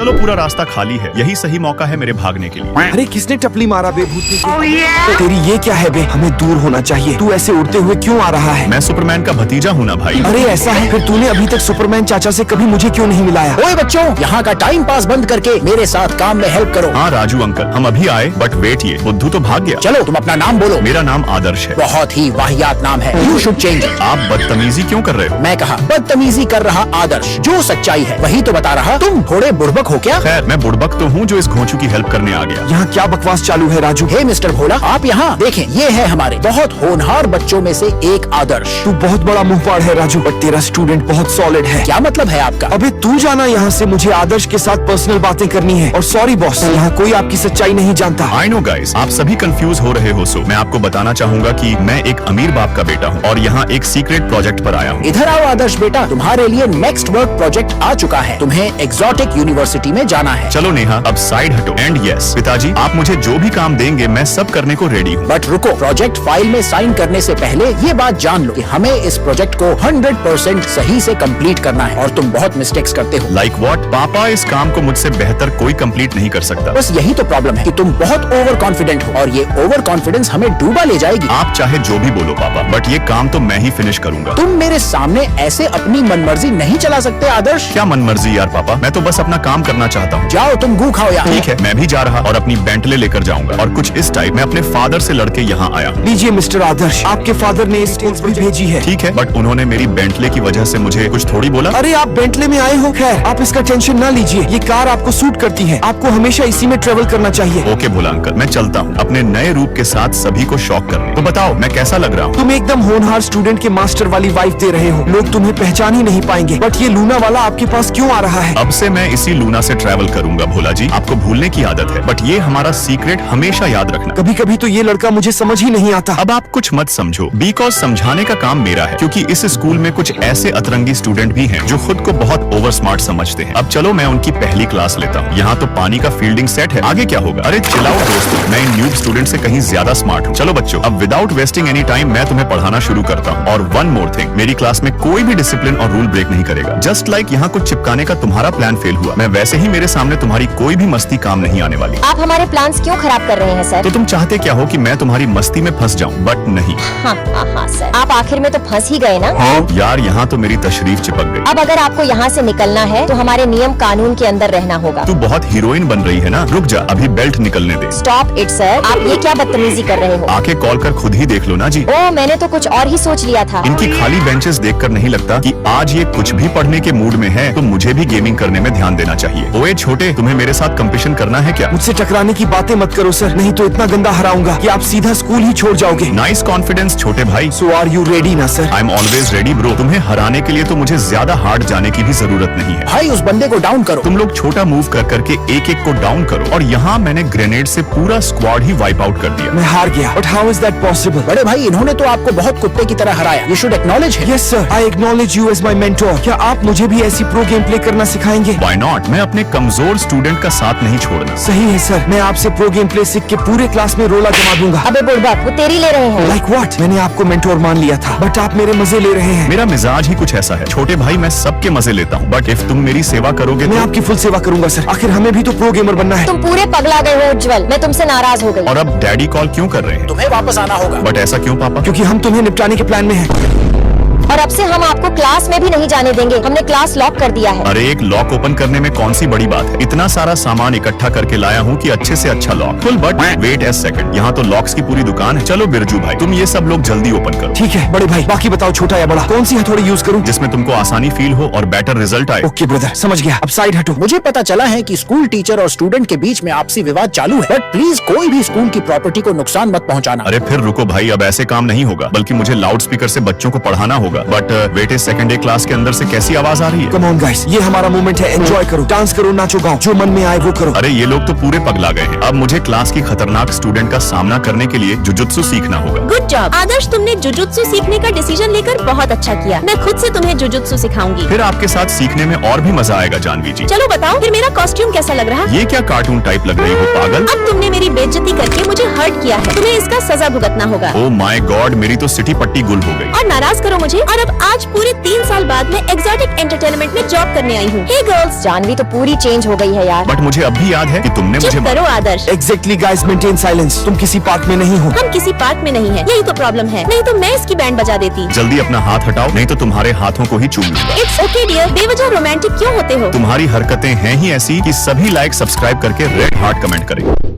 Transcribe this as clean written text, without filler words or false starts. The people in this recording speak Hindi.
चलो पूरा रास्ता खाली है, यही सही मौका है मेरे भागने के लिए। अरे किसने टपली मारा बे भूतनी को? तेरी ये क्या है बे? हमें दूर होना चाहिए। तू ऐसे उड़ते हुए क्यों आ रहा है? मैं सुपरमैन का भतीजा हूँ ना भाई। अरे ऐसा है? फिर तूने अभी तक सुपरमैन चाचा से कभी मुझे क्यों नहीं मिलाया? ओए बच्चों, यहाँ का टाइम पास बंद करके मेरे साथ काम में हेल्प करो। हाँ राजू अंकल, हम अभी आए, बट वेट ये बुद्धू तो भाग गया। चलो तुम अपना नाम बोलो। मेरा नाम आदर्श है। बहुत ही वाहियात नाम है, यू शुड चेंज इट। आप बदतमीजी क्यों कर रहे हो? मैं कहा बदतमीजी कर रहा आदर्श, जो सच्चाई है वही तो बता रहा। तुम थोड़े बुड़बक हो क्या? खैर मैं बुड़बक तो हूँ जो इस घोंचू की हेल्प करने आ गया। यहाँ क्या बकवास चालू है राजू? हे मिस्टर भोला, आप यहाँ देखें, ये है हमारे बहुत होनहार बच्चों में से एक आदर्श। तू बहुत बड़ा मुंहफाड़ है राजू, बट तेरा स्टूडेंट बहुत सॉलिड है। क्या मतलब है आपका? अबे तू जाना यहाँ से, मुझे आदर्श के साथ पर्सनल बातें करनी है। और सॉरी बॉस, यहाँ कोई आपकी सच्चाई नहीं जानता। आई नो गाइस, आप सभी कंफ्यूज हो रहे हो, सो मैं आपको बताना चाहूंगा कि मैं एक अमीर बाप का बेटा हूँ और यहाँ एक सीक्रेट प्रोजेक्ट पर आया हूँ। इधर आओ आदर्श बेटा, तुम्हारे लिए नेक्स्ट वर्क प्रोजेक्ट आ चुका है। तुम्हें एग्जॉटिक यूनिवर्सिटी में जाना है। चलो नेहा, अब साइड हटो। एंड यस पिताजी, आप मुझे जो भी काम देंगे मैं सब करने को रेडी हूँ। बट रुको, प्रोजेक्ट फाइल में साइन करने से पहले ये बात जान लो कि हमें इस प्रोजेक्ट को 100% सही से कंप्लीट करना है और तुम बहुत मिस्टेक्स करते हो। Like what? पापा, इस काम को मुझसे बेहतर कोई कंप्लीट नहीं कर सकता। बस यही तो प्रॉब्लम है कि तुम बहुत ओवर कॉन्फिडेंट हो और ये ओवर कॉन्फिडेंस हमें डूबा ले जाएगी। आप चाहे जो भी बोलो पापा, बट ये काम तो मैं ही फिनिश करूंगा। तुम मेरे सामने ऐसे अपनी मनमर्जी नहीं चला सकते आदर्श। क्या मनमर्जी यार पापा, मैं तो बस अपना काम करना चाहता हूँ। जाओ तुम गू खाओ यार। ठीक है, मैं भी जा रहा और अपनी बेंटले लेकर जाऊंगा और कुछ इस टाइप मैं अपने फादर से लड़के यहाँ आया हूँ। लीजिए मिस्टर आदर्श, आपके फादर ने इस टेल्स भी भेजी है। ठीक है, बट उन्होंने मेरी बेंटले की वजह से मुझे कुछ थोड़ी बोला। अरे आप बेंटले में आए हो, खैर आप इसका टेंशन ना लीजिए, ये कार आपको सूट करती है, आपको हमेशा इसी में ट्रेवल करना चाहिए। ओके भोला अंकल, मैं चलता हूँ अपने नए रूप के साथ सभी को शॉक करने। तो बताओ मैं कैसा लग रहा हूँ? तुम एकदम होनहार स्टूडेंट के मास्टर वाली वाइफ दे रहे हो, लोग तुम्हें पहचान ही नहीं पाएंगे। बट ये लूना वाला आपके पास क्यों आ रहा है? अब से मैं इसी लूना से ट्रैवल करूंगा भोला जी। आपको भूलने की आदत है, बट ये हमारा सीक्रेट हमेशा याद रखना। कभी कभी तो ये लड़का मुझे समझ ही नहीं आता। अब आप कुछ मत समझो, बिकॉज समझाने का काम मेरा है, क्योंकि इस स्कूल में कुछ ऐसे अतरंगी स्टूडेंट भी हैं जो खुद को बहुत ओवर स्मार्ट समझते हैं। अब चलो मैं उनकी पहली क्लास लेता हूँ। यहाँ तो पानी का फील्डिंग सेट है, आगे क्या होगा? अरे चिल्लाओ दोस्तों, मैं इन न्यूब स्टूडेंट से कहीं ज्यादा स्मार्ट हूँ। चलो बच्चों, अब विदाउट वेस्टिंग एनी टाइम मैं तुम्हें पढ़ाना शुरू करता हूँ। और वन मोर थिंग, मेरी क्लास में कोई भी डिसिप्लिन और रूल ब्रेक नहीं करेगा। जस्ट लाइक यहाँ कुछ चिपकाने का तुम्हारा प्लान फेल हुआ, मैं वैसे ही मेरे सामने तुम्हारी कोई भी मस्ती काम नहीं आने वाली। आप हमारे प्लान्स क्यों खराब कर रहे हैं सर? तो तुम चाहते क्या हो कि मैं तुम्हारी मस्ती में फंस जाऊं, बट नहीं। हाँ सर, आप आखिर में तो फंस ही गए ना। हाँ यार, यहाँ तो मेरी तशरीफ चिपक गई। अब अगर आपको यहाँ से निकलना है तो हमारे नियम कानून के अंदर रहना होगा। तू बहुत हीरोइन बन रही है ना, रुक जा, अभी बेल्ट निकलने दे। स्टॉप इट सर, आप ये क्या बदतमीजी कर रहे हो? आके कॉल कर खुद ही देख लो ना जी। ओह, मैंने तो कुछ और ही सोच लिया था। इनकी खाली बेंचेस देखकर नहीं लगता कि आज ये कुछ भी पढ़ने के मूड में है, तो मुझे भी गेमिंग करने में ध्यान देना चाहिए। ओए छोटे, तुम्हें मेरे साथ कंपटीशन करना है क्या? मुझसे टकराने की बातें मत करो सर, नहीं तो इतना गंदा हराऊंगा कि आप सीधा स्कूल ही छोड़ जाओगे। नाइस कॉन्फिडेंस छोटे भाई। सो आर यू रेडी ना sir? I am always ready bro. तुम्हें हराने के लिए तो मुझे ज्यादा हार्ड जाने की भी जरूरत नहीं है। भाई उस बंदे को डाउन करो। तुम लोग छोटा मूव कर करके एक एक को डाउन करो, और यहाँ मैंने ग्रेनेड से पूरा स्क्वाड ही वाइप आउट कर दिया। मैं हार गया, but how is that possible? बड़े भाई, इन्होंने तो आपको बहुत कुत्ते की तरह हराया। You should acknowledge him. Yes sir, I acknowledge you as my mentor. क्या आप मुझे भी ऐसी प्रो गेम प्ले करना सिखाएंगे? Why not? मैं अपने कमजोर स्टूडेंट का साथ नहीं छोड़ना। सही है सर, मैं आपसे प्रो गेम प्ले सीख के पूरे क्लास में रोला जमा दूंगा। अबे बुड़बक, वो तेरी ले रहे हैं। Like what? मैंने आपको मेंटोर मान लिया था, बट आप मेरे मजे ले रहे हैं। मेरा मिजाज ही कुछ ऐसा है छोटे भाई, मैं सबके मजे लेता हूँ, बट इफ तुम मेरी सेवा करोगे मैं तो। आपकी फुल सेवा करूंगा सर, आखिर हमें भी तो प्रो गेमर बनना है। तुम पूरे पगला गए हो उज्जवल, मैं तुमसे नाराज हो गई। और अब डैडी कॉल क्यों कर रहे हैं? तुम्हें वापस आना होगा। बट ऐसा क्यों पापा? क्योंकि हम तुम्हें निपटाने के प्लान में हैं। और अब से हम आपको क्लास में भी नहीं जाने देंगे, हमने क्लास लॉक कर दिया है। अरे एक लॉक ओपन करने में कौन सी बड़ी बात है? इतना सारा सामान इकट्ठा करके लाया हूँ कि अच्छे से अच्छा lock full. But wait a second, यहाँ तो लॉक्स की पूरी दुकान है। चलो बिरजू भाई, तुम ये सब लोग जल्दी ओपन करो। ठीक है बड़े भाई, बाकी बताओ छोटा या बड़ा, कौन सी हथौड़ी यूज करूं जिसमें तुमको आसानी फील हो और बेटर रिजल्ट आए। ओके ब्रदर, समझ गया, अब साइड हटो। मुझे पता चला है कि स्कूल टीचर और स्टूडेंट के बीच में आपसी विवाद चालू है, बट प्लीज कोई भी स्कूल की प्रॉपर्टी को नुकसान मत पहुंचाना। अरे फिर रुको भाई, अब ऐसे काम नहीं होगा, बल्कि मुझे लाउड स्पीकर से बच्चों को पढ़ाना होगा। बट वेट सेकंड, एक क्लास के अंदर से कैसी आवाज आ रही है? कम ऑन गाइस, ये हमारा मोमेंट है, एंजॉय करो, डांस करो, नाचो गाओ, जो मन में आए वो करो। अरे ये लोग तो पूरे पगला गए हैं। अब मुझे क्लास की खतरनाक स्टूडेंट का सामना करने के लिए जुजुत्सु सीखना होगा। गुड जॉब आदर्श, तुमने जुजुत्सु सीखने का डिसीजन लेकर बहुत अच्छा किया। मैं खुद से तुम्हें जुजुत्सु सिखाऊंगी। फिर आपके साथ सीखने में और भी मजा आएगा जानवी जी। चलो बताओ, फिर मेरा कॉस्ट्यूम कैसा लग रहा? ये क्या कार्टून टाइप लग रही हो पागल? अब तुमने मेरी बेइज्जती करके मुझे हर्ट किया है, तुम्हें इसका सजा भुगतना होगा। ओ माय गॉड, मेरी तो सिटी पट्टी गुल हो गई। और नाराज करो मुझे, और अब आज पूरे 3 साल बाद मैं एक्सोटिक एंटरटेनमेंट में जॉब करने आई हूँ। हे गर्ल्स, जानवी तो पूरी चेंज हो गई है यार। बट मुझे अब भी याद है कि तुमने मुझे चुप करो Adarsh. Exactly guys, maintain silence. तुम किसी पार्क में नहीं हो। हम किसी पार्क में नहीं है, यही तो प्रॉब्लम है। नहीं तो मैं इसकी बैंड बजा देती। जल्दी अपना हाथ हटाओ, नहीं तो तुम्हारे हाथों को ही चूम लूंगा। इट्स ओके डियर, बेवजह रोमांटिक क्यों होते हो? तुम्हारी हरकतें हैं ही ऐसी कि सभी लाइक सब्सक्राइब करके रेड हार्ट कमेंट करें।